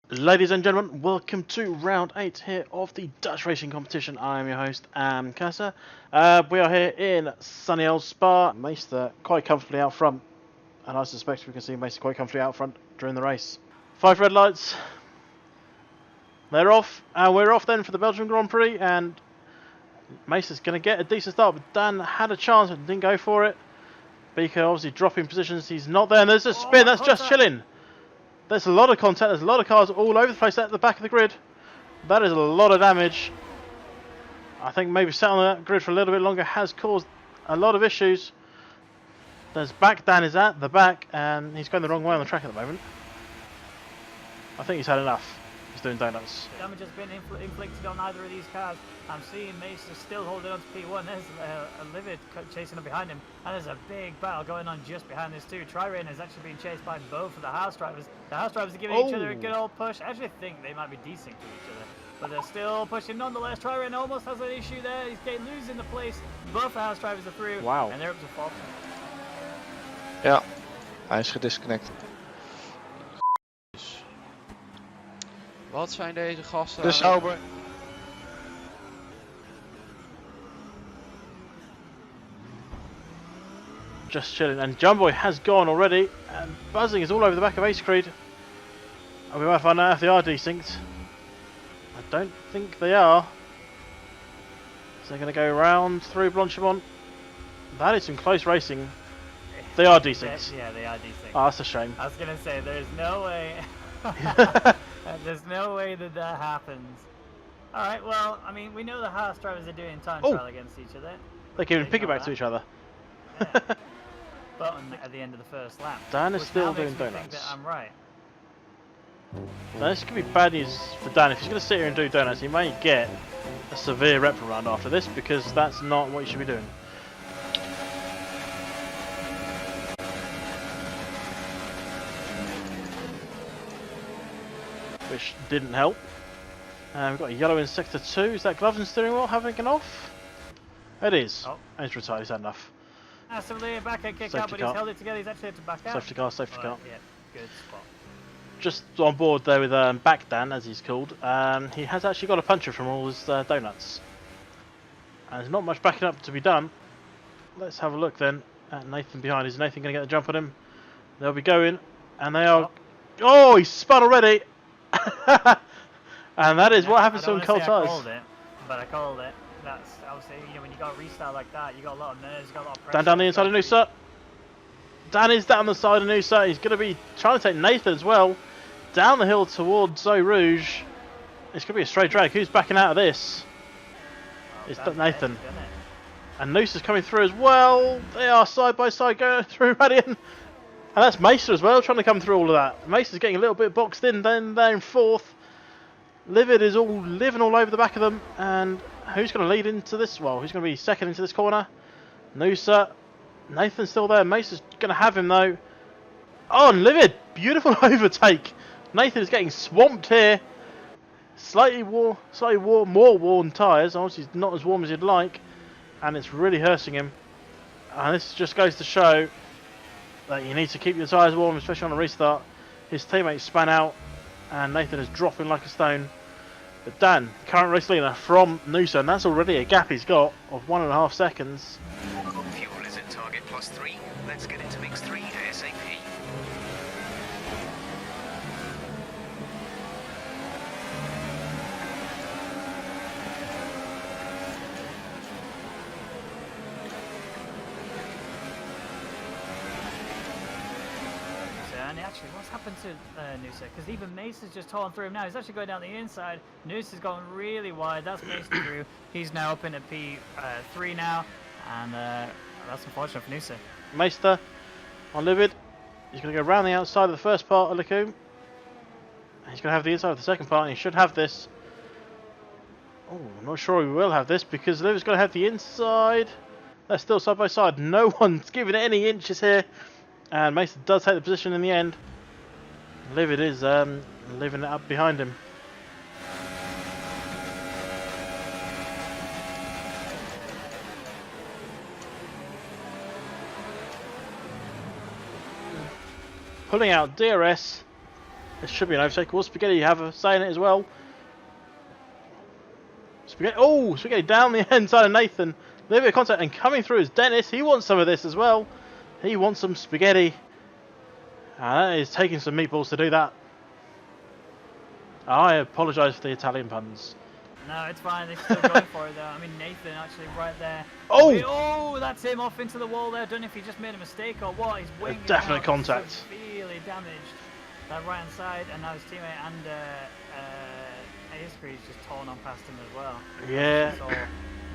Ladies and gentlemen, welcome to round 8 here of the Dutch racing competition. I am your host, Casa. We are here in sunny old Spa. Meester quite comfortably out front, and I suspect we can see Meester quite comfortably out front during the race. 5 red lights. They're off, and we're off then for the Belgian Grand Prix, and Meester's going to get a decent start, but Dan had a chance and didn't go for it. Beaker obviously dropping positions, he's not there, and there's a spin, that's just chilling. There's a lot of contact, there's a lot of cars all over the place at the back of the grid. That is a lot of damage. I think maybe sat on that grid for a little bit longer has caused a lot of issues. There's back, Dan is at the back, and he's going the wrong way on the track at the moment. I think he's had enough. He's doing donuts. Damage has been inflicted on either of these cars. I'm seeing Meester still holding on to P1. There's a Livid chasing up behind him, and there's a big battle going on just behind this too. Trirane is actually being chased by both of the house drivers. The house drivers are giving each other a good old push. I actually think they might be decent to each other, but they're still pushing nonetheless. Trirane almost has an issue there. He's losing the place. Both the house drivers are through. Wow. And they're up to 4. Ja, hij is gedisconnect. Wat zijn deze gasten? De Sauber. Just chilling, and Jumboy has gone already, and buzzing is all over the back of Ace Creed. And we might find out if they are desynced. I don't think they are. So they're going to go round through Blanchimont. That is some close racing. They are desynced. Yeah, they are desynced. Oh, that's a shame. I was going to say, there's no way. There's no way that that happens. Alright, well, I mean, we know the house drivers are doing time trial against each other. They're giving piggyback to each other. Yeah. Button at the end of the first lap. Dan is Which still now doing makes me think donuts. that I'm right. Now this could be bad news for Dan. If he's going to sit here and do donuts, he may get a severe reprimand after this, because that's not what you should be doing. Which didn't help. We've got a yellow in sector 2. Is that gloves and steering wheel having an off? It is. Oh. And he's retired, he's had enough. Massively back end kick Safety out, but car. he's held it together. He's actually had to back out. Safety car, safety car. Yeah, good spot. Just on board there with Back Dan, as he's called. He has actually got a puncher from all his donuts. And there's not much backing up to be done. Let's have a look then at Nathan behind. Is Nathan going to get the jump on him? They'll be going, and they are... Oh, he's spun already! And that is what happens to him cold tyres. I called it, but I called it. That's obviously, you know, when you got a restart like that, you got a lot of nerves, you got a lot of pressure. Dan down the inside of Noosa. Dan is down the side of Noosa. He's going to be trying to take Nathan as well. Down the hill towards Eau Rouge. It's going to be a straight drag. Who's backing out of this? It's Nathan. And Noosa's coming through as well. They are side by side going through Radian. And that's Meester as well, trying to come through all of that. Meester's getting a little bit boxed in, then they're in 4th. Livid is all living all over the back of them. And who's going to lead into this? Well, who's going to be second into this corner? Noosa. Nathan's still there. Meester's going to have him though. Oh, and Livid! Beautiful overtake. Nathan is getting swamped here. Slightly more worn tyres. Obviously not as warm as you'd like. And it's really hurting him. And this just goes to show that you need to keep your tyres warm, especially on a restart. His teammate span out, and Nathan is dropping like a stone. But Dan, current race leader from Noosa, and that's already a gap he's got of 1.5 seconds. Fuel is at target +3. Let's get into mix 3 ASAP. And actually, what's happened to Noosa? Because even Meester's just torn through him now. He's actually going down the inside. Noosa's gone really wide. That's Meester through. He's now up in at P3 now. And that's unfortunate for Noosa. Meester on Livid. He's going to go round the outside of the first part of Lecombe. He's going to have the inside of the second part, and he should have this. Oh, I'm not sure he will have this, because Livid's going to have the inside. They're still side by side. No one's giving it any inches here. And Mason does take the position in the end. Livid is living it up behind him. Pulling out DRS. This should be an overtake. Will Spaghetti have a say in it as well? Spaghetti. Oh, Spaghetti down the inside of Nathan. A little bit of contact and coming through is Dennis. He wants some of this as well. He wants some spaghetti. And that is taking some meatballs to do that. I apologise for the Italian puns. No, it's fine. They're still going for it though. I mean, Nathan actually right there. Oh! Oh, that's him off into the wall there. Don't know if he just made a mistake or what. His wing is Definite now contact. severely damaged. That right hand side, and now his teammate and Iskry's just torn on past him as well. Yeah. Saw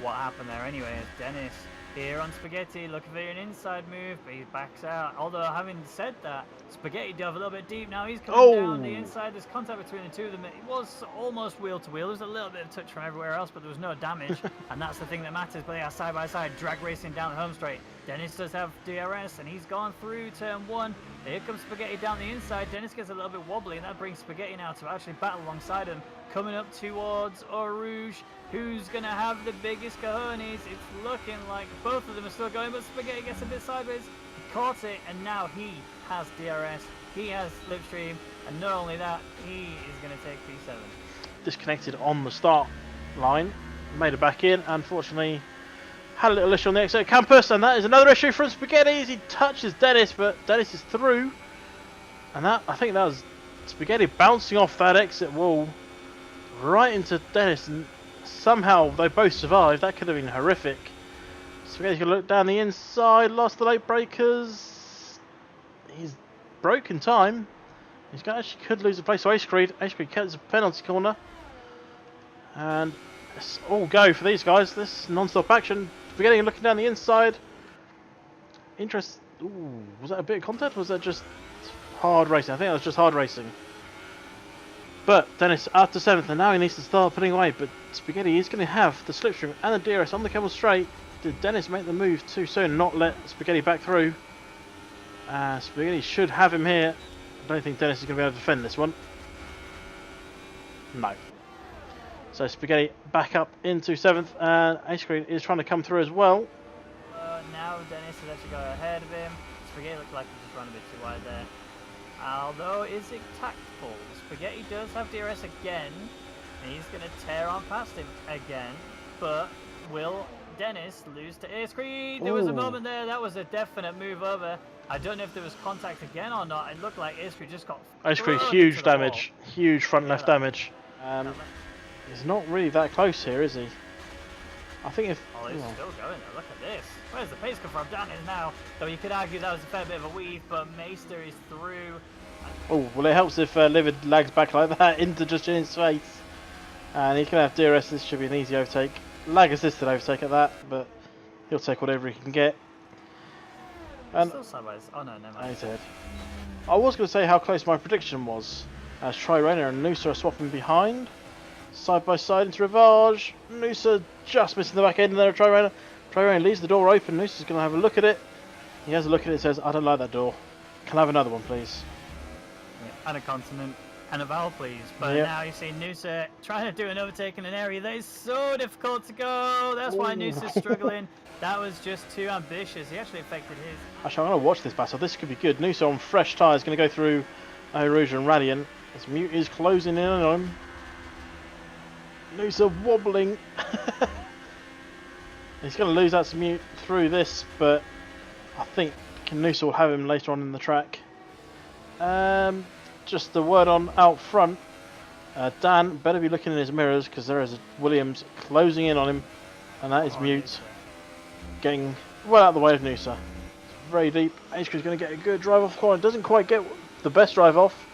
what happened there anyway. It's Dennis here on Spaghetti looking for an inside move, but he backs out. Although having said that, Spaghetti dove a little bit deep. Now he's coming down the inside. There's contact between the two of them. It was almost wheel to wheel. There was a little bit of touch from everywhere else, but there was no damage, and that's the thing that matters. But they are side by side, drag racing down the home straight. Dennis does have DRS, and he's gone through turn one. Here comes Spaghetti down the inside. Dennis gets a little bit wobbly, and that brings Spaghetti now to actually battle alongside him. Coming up towards Rouge. Who's going to have the biggest cojones? It's looking like both of them are still going, but Spaghetti gets a bit sideways. He caught it, and now he has DRS. He has slipstream, and not only that, he is going to take P7. Disconnected on the start line. Made it back in. Unfortunately, had a little issue on the exit campus, and that is another issue from Spaghetti as he touches Dennis, but Dennis is through. And that, I think that was Spaghetti bouncing off that exit wall right into Dennis, and somehow they both survived. That could have been horrific. Spaghetti's going to look down the inside, lost the late breakers. He's broken time. He's got, actually could lose the place to Ace Creed. Ace Creed gets a penalty corner. And it's all go for these guys. This is non-stop action. Spaghetti looking down the inside. Interest. Ooh, was that a bit of contact? Or was that just hard racing? I think that was just hard racing. But Dennis after 7th, and now he needs to start putting away. But Spaghetti is going to have the slipstream and the DRS on the Camel straight. Did Dennis make the move too soon? Not let Spaghetti back through. Spaghetti should have him here. I don't think Dennis is going to be able to defend this one. No. So Spaghetti back up into 7th, and Ace Creed is trying to come through as well. Now Dennis has actually got ahead of him. Spaghetti looked like he just ran a bit too wide there. Although, is it tactful? Spaghetti does have DRS again. And he's going to tear on past him again. But will Dennis lose to Ace Creed? There was a moment there. That was a definite move over. I don't know if there was contact again or not. It looked like Ace Creed just got Ace Creed, huge damage. Huge front left damage. He's not really that close here, is he? I think if... Oh, he's still going there. Look at this. Where's the pace come from? Down it now. Though you could argue that was a fair bit of a weave, but Meister is through. Oh, well, it helps if Livid lags back like that into just in his face. And he's going to have DRS. This should be an easy overtake. Lag assisted overtake at that, but he'll take whatever he can get. And still sideways. Oh no, never mind. He's ahead. I was going to say how close my prediction was. As Trirena and Noosa are swapping behind. Side by side into Rivage. Noosa just missing the back end there of Trirena. Trirena leaves the door open. Noosa's going to have a look at it. He has a look at it and says, I don't like that door. Can I have another one, please? Yeah, and a consonant. And a vowel, please. But now you see Noosa trying to do an overtake in an area that is so difficult to go. That's why Noosa's struggling. That was just too ambitious. He actually affected his. Actually, I'm going to watch this battle. This could be good. Noosa on fresh tyres going to go through Rouge and Radiant. His mute is closing in on him. Noosa wobbling. He's going to lose that mute through this, but I think Noosa will have him later on in the track. Just the word on out front. Dan better be looking in his mirrors because there is a Williams closing in on him, and that is mute. Getting well out of the way of Noosa. It's very deep. Ace-Crew's going to get a good drive off the corner. Doesn't quite get the best drive off.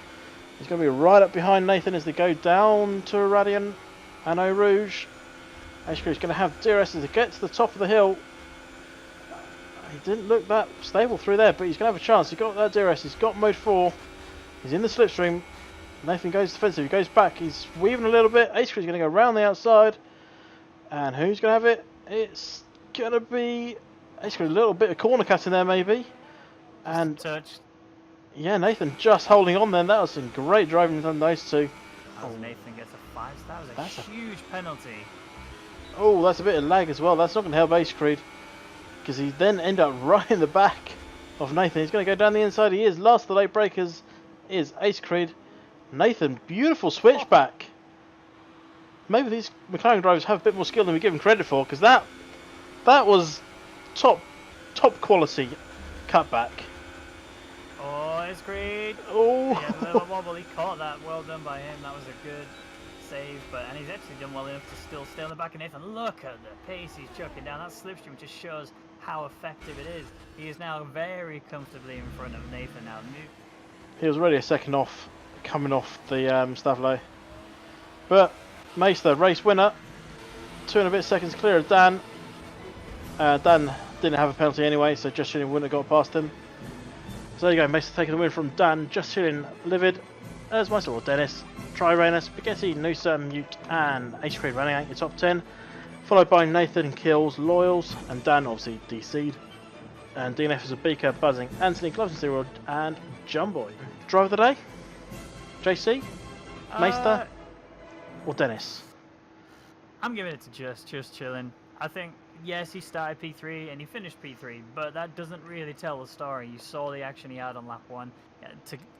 He's going to be right up behind Nathan as they go down to Radiant and Eau Rouge. Ace-Crew's going to have DRS as he gets to the top of the hill. He didn't look that stable through there, but he's going to have a chance. He's got that DRS. He's got mode 4. He's in the slipstream. Nathan goes defensive. He goes back. He's weaving a little bit. Ace-Crew's going to go around the outside. And who's going to have it? It's going to be Ace-Crew. A little bit of corner cutting there, maybe. And touch. Yeah, Nathan just holding on then. That was some great driving from those two. Oh, Nathan gets a 5 star. That was a huge penalty. Oh, that's a bit of lag as well. That's not going to help Ace Creed. Because he then end up right in the back of Nathan. He's going to go down the inside. He is last of the late breakers. Is Ace Creed. Nathan, beautiful switchback. Maybe these McLaren drivers have a bit more skill than we give them credit for, because that was top quality cutback. Oh, it's great. Oh, He had a little wobble. He caught that. Well done by him. That was a good save. And he's actually done well enough to still stay on the back of Nathan. Look at the pace he's chucking down. That slipstream just shows how effective it is. He is now very comfortably in front of Nathan now. he was already a second off, coming off the staff low. But Meister, race winner, 2 and a bit seconds clear of Dan. Dan didn't have a penalty anyway, so Just Chilling wouldn't have got past him. So there you go, Meister taking the win from Dan, Just Chilling, Livid, as myself, Dennis, Trirayner, Spaghetti, Noosa, Mute, and Ace Creed running out your top 10. Followed by Nathan, Kills, Loyals, and Dan obviously DC'd. And DNF is a Beaker, Buzzing, Anthony, Gloves and Zero, and Jumboy. Driver of the day? JC? Meister? Or Dennis? I'm giving it to Just Chilling. I think, yes, he started P3 and he finished P3, but that doesn't really tell the story. You saw the action he had on lap 1.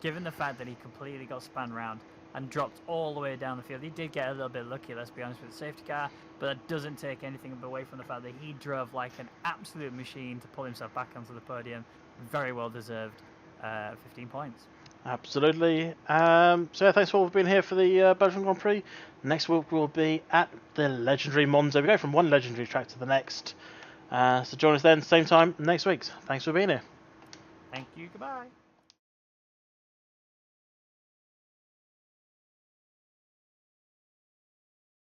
Given the fact that he completely got spun round and dropped all the way down the field, he did get a little bit lucky, let's be honest, with the safety car, but that doesn't take anything away from the fact that he drove like an absolute machine to pull himself back onto the podium. Very well deserved 15 points. Absolutely. So yeah, thanks for all for being here for the Belgian Grand Prix. Next week we'll be at the legendary Monza. We go from one legendary track to the next. So join us then, same time next week. Thanks for being here. Thank you, goodbye.